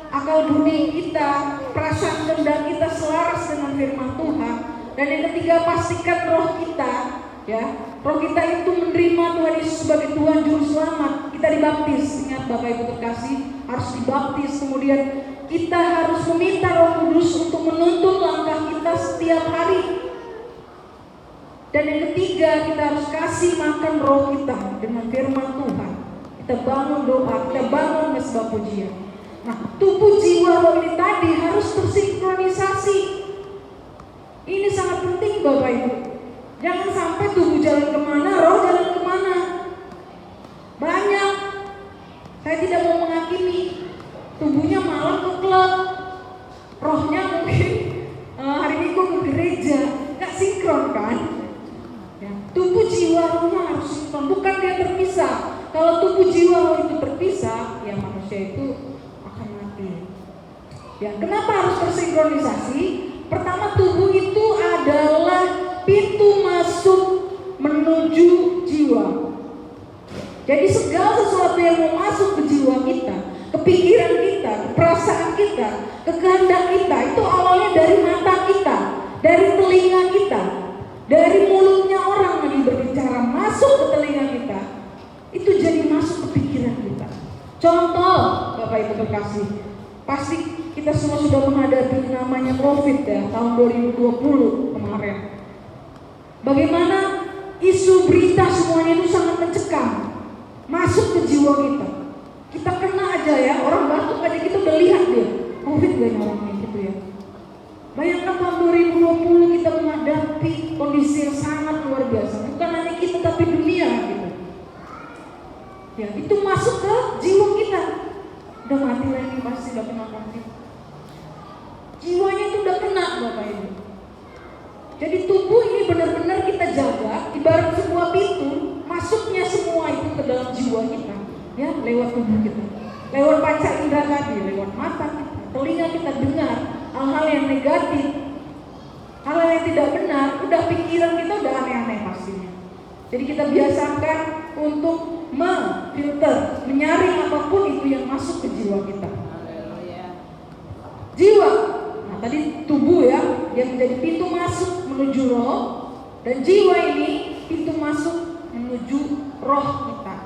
akal budi kita, perasaan kehendak kita selaras dengan firman Tuhan. Dan yang ketiga, pastikan roh kita, ya, roh kita itu menerima Tuhan Yesus sebagai Tuhan Juru Selamat. Kita dibaptis, ingat Bapak Ibu terkasih, harus dibaptis. Kemudian kita harus meminta Roh Kudus untuk menuntun langkah kita setiap hari. Dan yang ketiga, kita harus kasih makan roh kita dengan firman Tuhan. Kita bangun doa, kita bangun mesbah pujian. Nah, tubuh jiwa roh ini tadi harus tersinkronisasi. Ini sangat penting Bapak Ibu. Jangan sampai tubuh jalan kemana, roh jalan kemana. Banyak, saya tidak mau menghakimi, tubuhnya malam ke klub, rohnya mungkin hari Minggu ke gereja. Gak sinkron kan? Ya, tubuh jiwa rohnya harus sinkron, bukan dia terpisah. Kalau tubuh jiwa roh itu terpisah, ya manusia itu akan mati. Ya, kenapa harus tersinkronisasi? Pertama, tubuh itu adalah pintu masuk menuju jiwa. Jadi segala sesuatu yang mau masuk ke jiwa kita, ke pikiran kita, ke perasaan kita, ke kehendak kita, itu awalnya dari mata kita, dari telinga kita, dari mulutnya orang lagi berbicara masuk ke telinga kita, itu jadi masuk ke pikiran kita. Contoh, Bapak Ibu terkasih, pasti kita semua sudah menghadapi namanya COVID ya, tahun 2020 kemarin. Bagaimana isu berita semuanya itu sangat mencekam, masuk ke jiwa kita. Kita kena aja ya, orang batuk aja kita udah lihat dia, COVID gak orangnya gitu ya. Bayangkan tahun 2020 kita menghadapi kondisi yang sangat luar biasa. Bukan hanya kita tapi dunia gitu. Ya, itu masuk ke jiwa kita. Udah mati lagi pasti udah kena COVID. Jiwanya itu udah kena Bapak Ibu. Jadi tubuh ini benar-benar kita jaga, ibarat sebuah pintu, masuknya semua itu ke dalam jiwa kita, ya lewat tubuh kita, lewat panca indera tadi, lewat mata kita, telinga kita dengar hal-hal yang negatif, hal-hal yang tidak benar, udah pikiran kita udah aneh-aneh pastinya. Jadi kita biasakan untuk memfilter, menyaring apapun itu yang masuk ke jiwa kita. Jiwa. Tadi tubuh ya, yang menjadi pintu masuk menuju roh, dan jiwa ini pintu masuk menuju roh kita.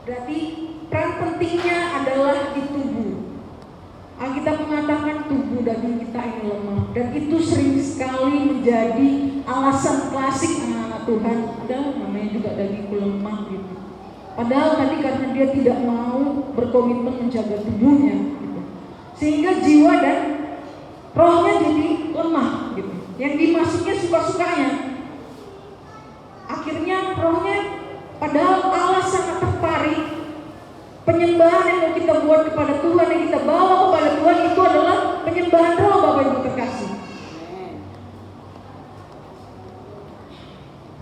Berarti peran pentingnya adalah di tubuh. Alkitab mengatakan tubuh daging kita ini lemah, dan itu sering sekali menjadi alasan klasik anak-anak Tuhan. Padahal namanya juga dagingku lemah gitu. Padahal tadi karena dia tidak mau berkomitmen menjaga tubuhnya gitu. Sehingga jiwa dan rohnya jadi lemah gitu. Yang dimasuknya suka-sukanya. Akhirnya rohnya, padahal Allah sangat tertarik. Penyembahan yang mau kita buat kepada Tuhan, yang kita bawa kepada Tuhan, itu adalah penyembahan roh Bapak Ibu terkasih.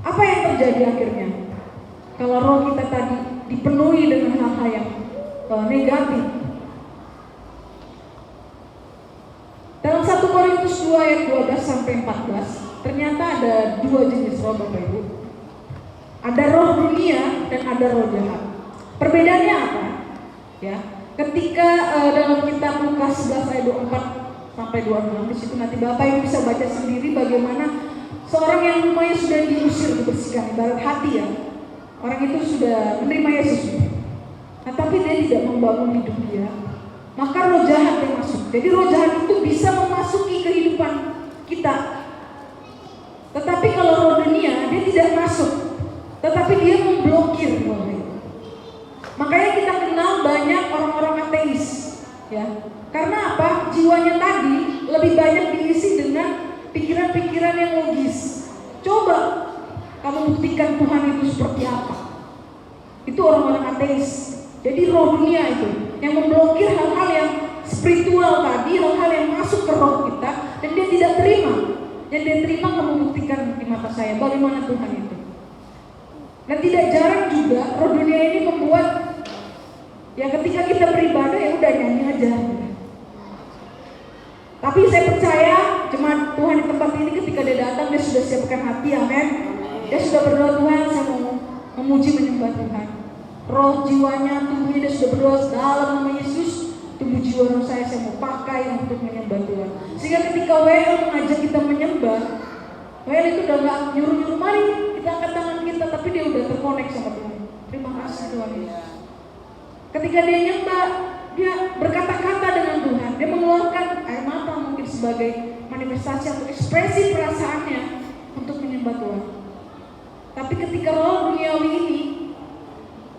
Apa yang terjadi akhirnya? Kalau roh kita tadi dipenuhi dengan hal-hal yang negatif. Dalam 1 Korintus 2 ayat 12 sampai 14, ternyata ada dua jenis roh Bapak Ibu. Ada roh dunia dan ada roh jahat. Perbedaannya apa? Ya, ketika dalam kitab Lukas 11 ayat 24 sampai 26, di situ nanti Bapak Ibu bisa baca sendiri bagaimana seorang yang rumahnya sudah diusir, dibersihkan, ibarat hati ya. Orang itu sudah menerima Yesus, nah, tapi dia tidak membangun hidup dia. Maka roh jahat yang masuk. Jadi roh jahat itu bisa memasuki kehidupan kita. Tetapi kalau roh dunia dia tidak masuk, tetapi dia memblokir roh itu. Makanya kita kenal banyak orang-orang ateis, ya. Karena apa? Jiwanya tadi lebih banyak diisi dengan pikiran-pikiran yang logis. Coba kamu buktikan Tuhan itu seperti apa. Itu orang-orang ateis. Jadi roh dunia itu yang memblokir hal-hal yang spiritual tadi, hal-hal yang masuk ke roh kita, dan dia tidak terima. Yang dia terima, kamu buktikan di mata saya bagaimana Tuhan itu. Dan tidak jarang juga roh dunia ini membuat ya ketika kita beribadah ya udah nyanyi aja. Tapi saya percaya jemaat Tuhan di tempat ini ketika dia datang dia sudah siapkan hati, amin. Dia sudah berdoa, Tuhan saya mau memuji menyembah Tuhan. Roh jiwanya, tubuhnya dia sudah berdoa dalam nama Yesus. Tubuh jiwa roh saya mau pakai untuk menyembah Tuhan. Sehingga ketika WL mengajak kita menyembah, WL itu udah gak nyuruh-nyuruh mari kita angkat tangan kita, tapi dia udah terkonek sama Tuhan. Terima kasih Tuhan Yesus. Ketika dia nyembah, dia berkata-kata dengan Tuhan. Dia mengeluarkan air mata mungkin sebagai manifestasi atau ekspresi perasaannya untuk menyembah Tuhan. Tapi ketika roh duniawi ini,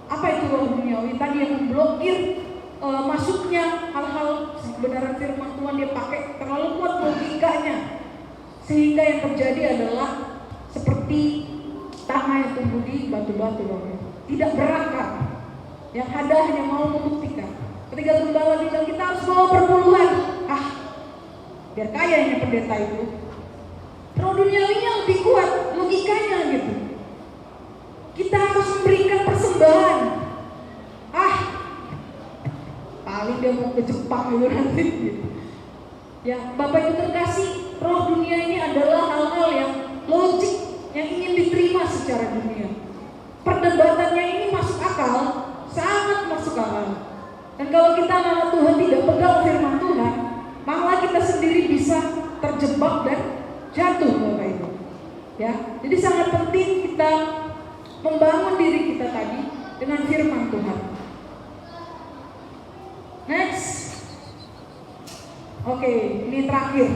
apa itu roh duniawi? Tadi yang memblokir masuknya hal-hal kebenaran firman Tuhan dia pakai terlalu kuat logikanya, sehingga yang terjadi adalah seperti tanah yang tumbuh di batu-batu, tidak berakar, yang ada hanya mau membuktikan. Ketika gembala bilang kita harus bawa perpuluhan, biar kaya ini pendeta itu, roh duniawinya lebih kuat logikanya gitu. Kita harus memberikan persembahan, paling dia mau ke Jepang itu nanti gitu. Ya Bapak Ibu terkasih, roh dunia ini adalah hal-hal yang logik, yang ingin diterima secara dunia. Perdebatannya ini masuk akal, sangat masuk akal. Dan kalau kita anak Tuhan tidak pegang firman Tuhan, malah kita sendiri bisa terjebak dan jatuh, Bapak Ibu. Ya, jadi sangat penting kita membangun diri kita tadi dengan firman Tuhan. Next. Oke, ini terakhir.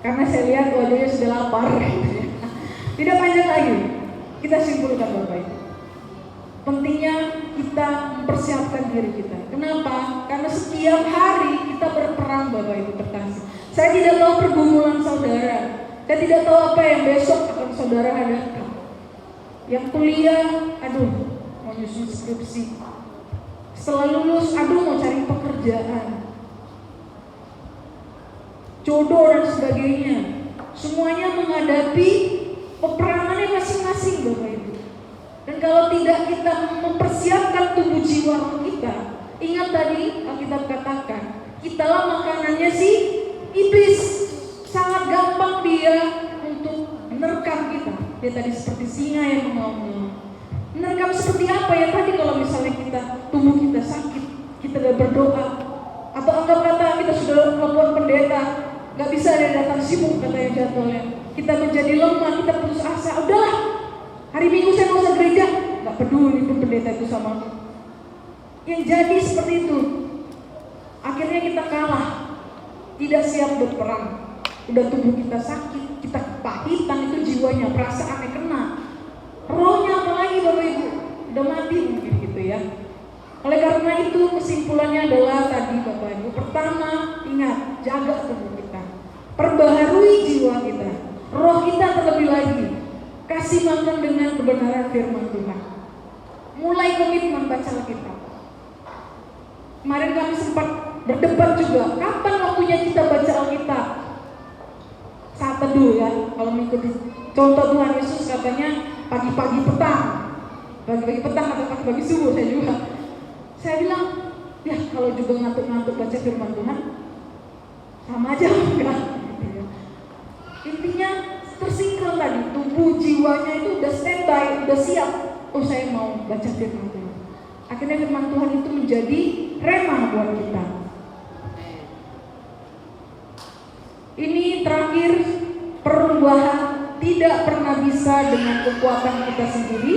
Karena saya lihat wajahnya sudah lapar. Tidak panjang lagi. Kita simpulkan Bapak Ibu. Pentingnya kita mempersiapkan diri kita. Kenapa? Karena setiap hari kita berperang Bapak Ibu terkasih. Saya tidak tahu pergumulan saudara. Saya tidak tahu apa yang besok akan saudara hadapi. Yang kuliah, mau nyusun skripsi. Setelah lulus, mau cari pekerjaan, jodoh dan sebagainya. Semuanya menghadapi peperangannya masing-masing Bapak Ibu. Dan kalau tidak kita mempersiapkan tubuh jiwa kita, ingat tadi Alkitab katakan, kitalah makanannya si iblis. Sangat gampang dia untuk menerkam kita. Dia tadi seperti singa yang mengaum-ngaum. Menerkam seperti apa ya tadi, kalau misalnya tubuh kita sakit, kita tidak berdoa, atau anggap kata kita sudah telepon pendeta, nggak bisa dia datang, sibuk katanya jadwalnya, kita menjadi lemah, kita putus asa, udahlah hari Minggu saya mau ke gereja, nggak peduli pun pendeta itu sama aku. Yang jadi seperti itu, akhirnya kita kalah, tidak siap berperang. Udah tubuh kita sakit, kita kepahitan, itu jiwanya, perasaannya kena, rohnya apalagi Bapak Ibu, udah mati mungkin gitu ya. Oleh karena itu kesimpulannya adalah tadi Bapak Ibu, pertama ingat, jaga tubuh kita, perbaharui jiwa kita, roh kita terlebih lagi, kasih makan dengan kebenaran firman Tuhan. Mulai komitmen baca Alkitab. Kemarin kami sempat berdebat juga, kapan waktunya kita baca Alkitab? Saat teduh ya, kalau mengikuti contoh Tuhan Yesus katanya pagi-pagi petang atau pagi-pagi subuh. Saya bilang, ya kalau juga ngantuk-ngantuk baca firman Tuhan, sama aja enggak. Intinya tersinkron tadi, tubuh jiwanya itu udah standby, udah siap. Oh saya mau baca firman Tuhan. Akhirnya firman Tuhan itu menjadi rema buat kita. Ini terakhir, perubahan tidak pernah bisa dengan kekuatan kita sendiri,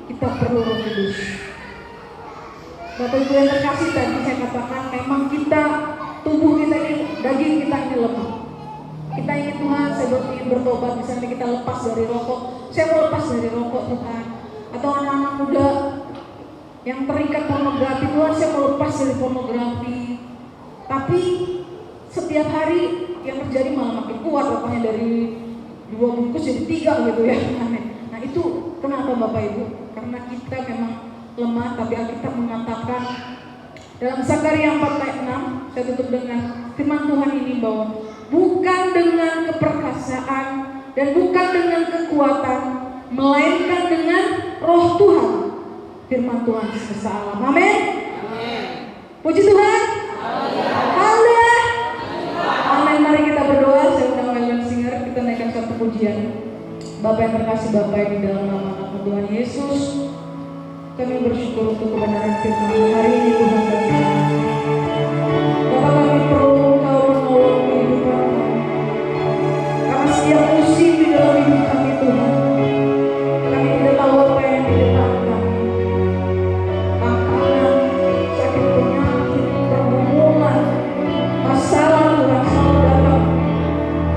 kita perlu Roh Kudus. Bapak Ibu yang terkasih, tadi saya katakan memang kita, tubuh kita ini, daging kita ini lemah. Kita ingin Tuhan, saya ingin bertobat, misalnya kita lepas dari rokok, saya mau lepas dari rokok Tuhan. Atau anak-anak muda yang terikat pornografi, Tuhan saya mau lepas dari pornografi. Tapi setiap hari yang terjadi malah makin kuat, rokoknya dari 2 bungkus jadi 3 gitu ya. Nah itu kenapa Bapak Ibu? Karena kita memang lemah, tapi Alkitab mengatakan dalam Zakaria 4 ayat 6, saya tutup dengan firman Tuhan ini, bahwa bukan dengan keperkasaan dan bukan dengan kekuatan, melainkan dengan Roh Tuhan, firman Tuhan semesta alam. Amin. Puji Tuhan. Haleluya. Amin. Mari kita berdoa. Saya undang Melvin Singer, kita naikkan satu pujian. Bapak yang terkasih, Bapak yang di dalam nama Tuhan Yesus, kami bersyukur untuk kebenaran firman hari ini Tuhan. Bapak, kami perlu Engkau menolong kehidupan kami, karena setiap musim di dalam hidup kami Tuhan, kami tidak tahu apa yang di depan kami. Tantangan, sakit penyakit, pergumulan, masalah Tuhan selalu datang.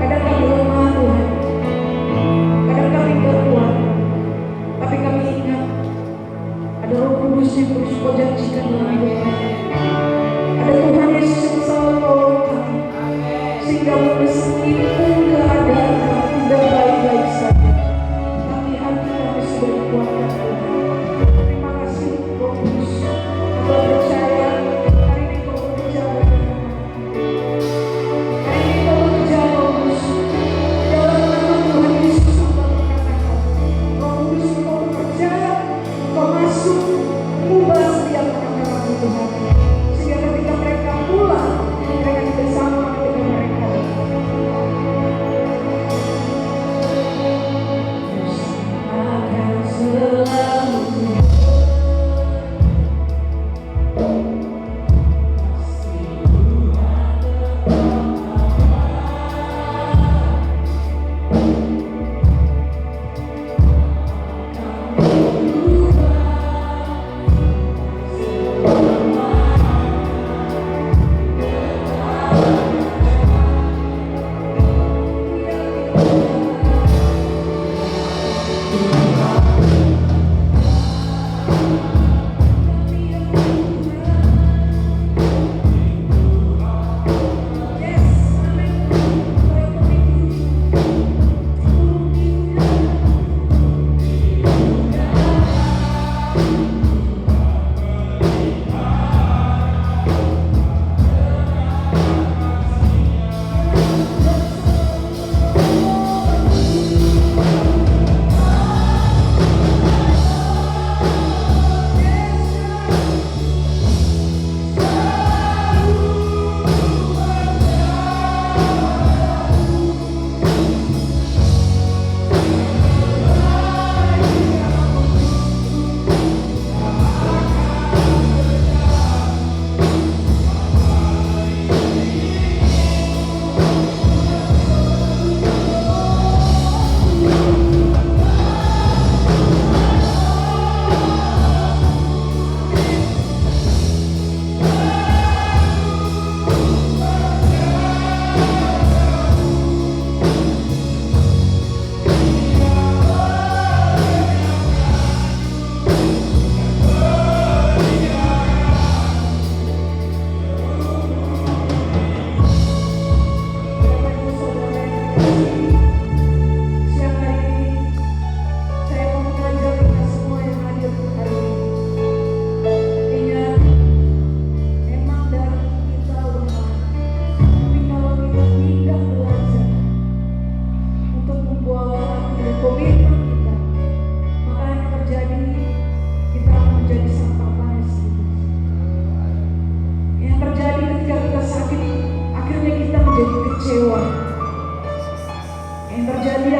Kadang kami lemah Tuhan, kadang kami berkuat, tapi kami ingat ada Roh Kudus yang terus Kau janjikan dalam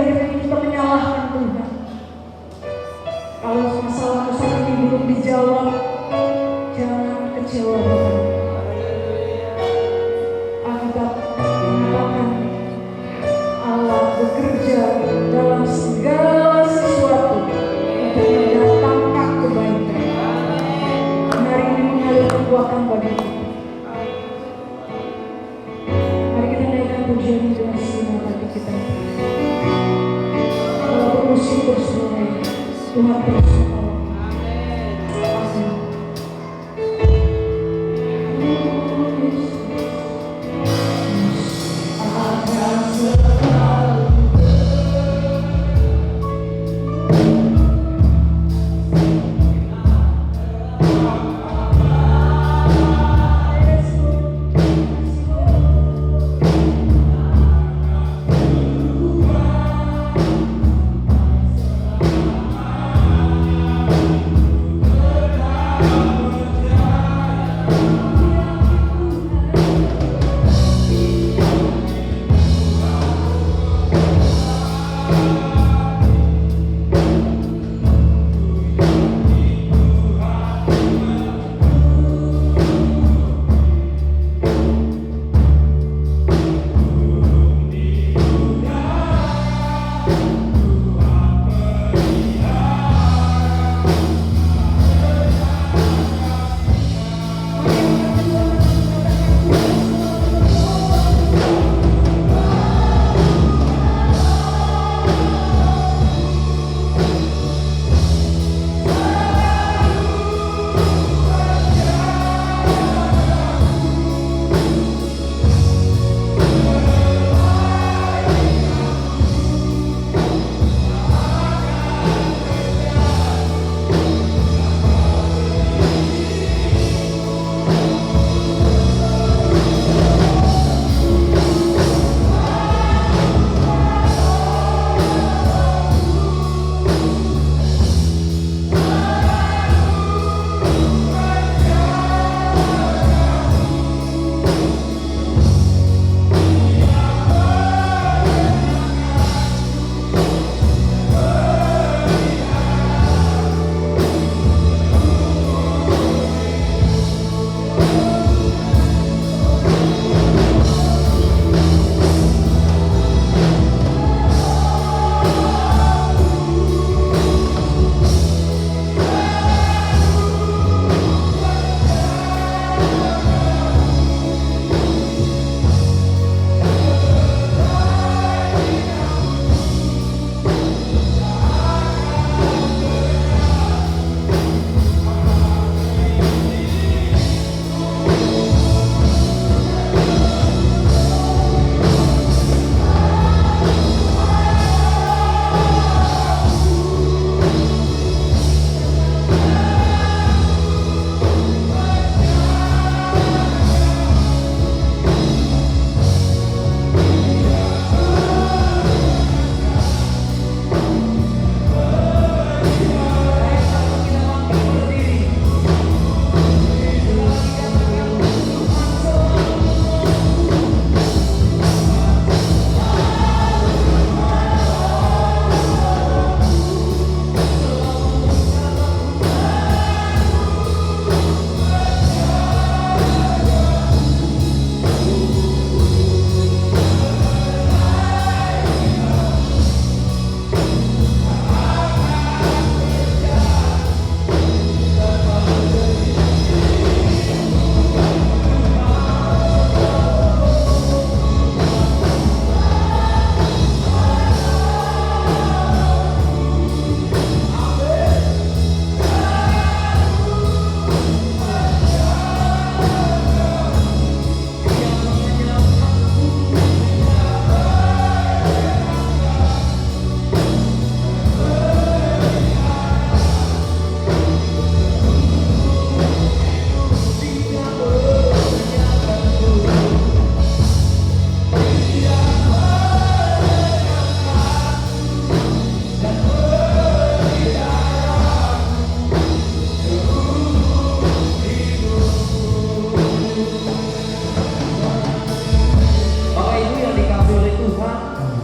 akhir-akhir ini kita menyalahkan Tuhan. Kalau masalah-masalah ini belum dijawab, jangan kecewa Bapak. Alkitab mengatakan Allah bekerja dalam segala sesuatu untuk mendatangkan kebaikan. Hari ini mengalir kekuatan bagi kita. Mari kita naikkan pujian dengan segenap hati kita. Kalau musim bersuara, Tuhan terus menolong. Amin. Akan selalu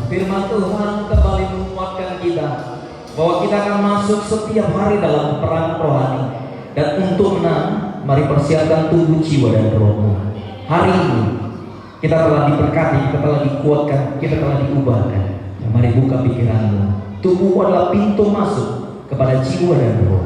Firman Tuhan kembali bahwa kita akan masuk setiap hari dalam perang rohani. Dan untuk menang, mari persiapkan tubuh, jiwa, dan rohmu. Hari ini kita telah diberkati, kita telah dikuatkan, kita telah diubahkan. Mari buka pikiranmu. Tubuhmu adalah pintu masuk kepada jiwa dan roh.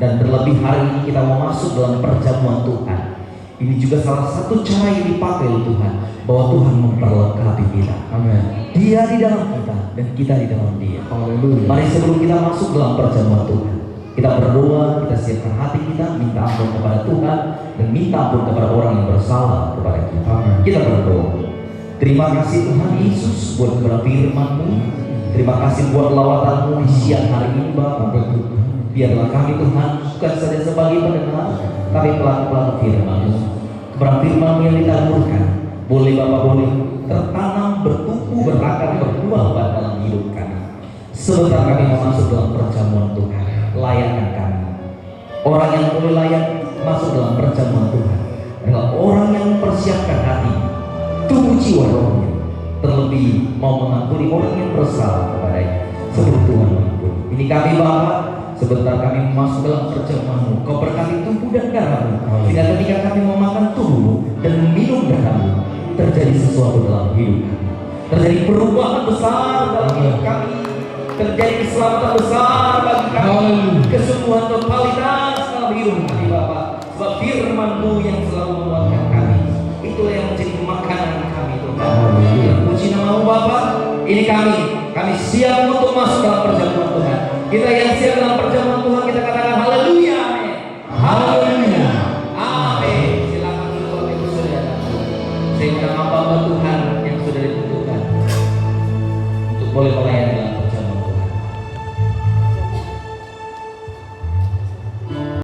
Dan terlebih hari ini kita mau masuk dalam perjamuan Tuhan. Ini juga salah satu cara yang dipakai oleh Tuhan, bahwa Tuhan memperlengkapi kita. Amin. Dia di dalam kita dan kita di dalam Dia. Haleluya. Mari sebelum kita masuk dalam perjamuan Tuhan, kita berdoa, kita siapkan hati kita, minta ampun kepada Tuhan dan minta ampun kepada orang yang bersalah kepada kita. Amin. Kita berdoa. Terima kasih Tuhan Yesus buat kepada firman-Mu. Terima kasih buat lawatanmu di siang hari ini Bapa. Biarlah kami Tuhan bukan saja sebagai pendengar, tapi pelaku-pelaku firman-Mu. Kebenaran firman-Mu yang ditaburkan, boleh Bapak boleh tertanam, bertumbuh, berakar, berbuah dalam hidup kami. Sebentar kami mau masuk dalam perjamuan Tuhan, layakkan kami. Orang yang boleh layak masuk dalam perjamuan Tuhan adalah orang yang mempersiapkan hati, tubuh, jiwa, rohnya. Terlebih mau mengampuni orang yang bersalah kepadanya sebelum Tuhan mengampuni. Ini kami Bapa. Sebentar kami masuk dalam perjamuan-Mu, Kau berkati tubuh dan darah-Mu. Sehingga ketika kami memakan tubuh dan meminum darah-Mu, terjadi sesuatu dalam hidup kami. Terjadi perubahan besar dalam hidup kami. Terjadi keselamatan besar bagi kami. Kesembuhan totalitas dalam hidup kami Bapak. Sebab firman-Mu yang selalu menguatkan kami. Itulah yang menjadi makanan kami Tuhan. Puji nama-Mu Bapak. Ini kami siap untuk masuk dalam perjamuan Tuhan. Kita yang siap dalam perjamuan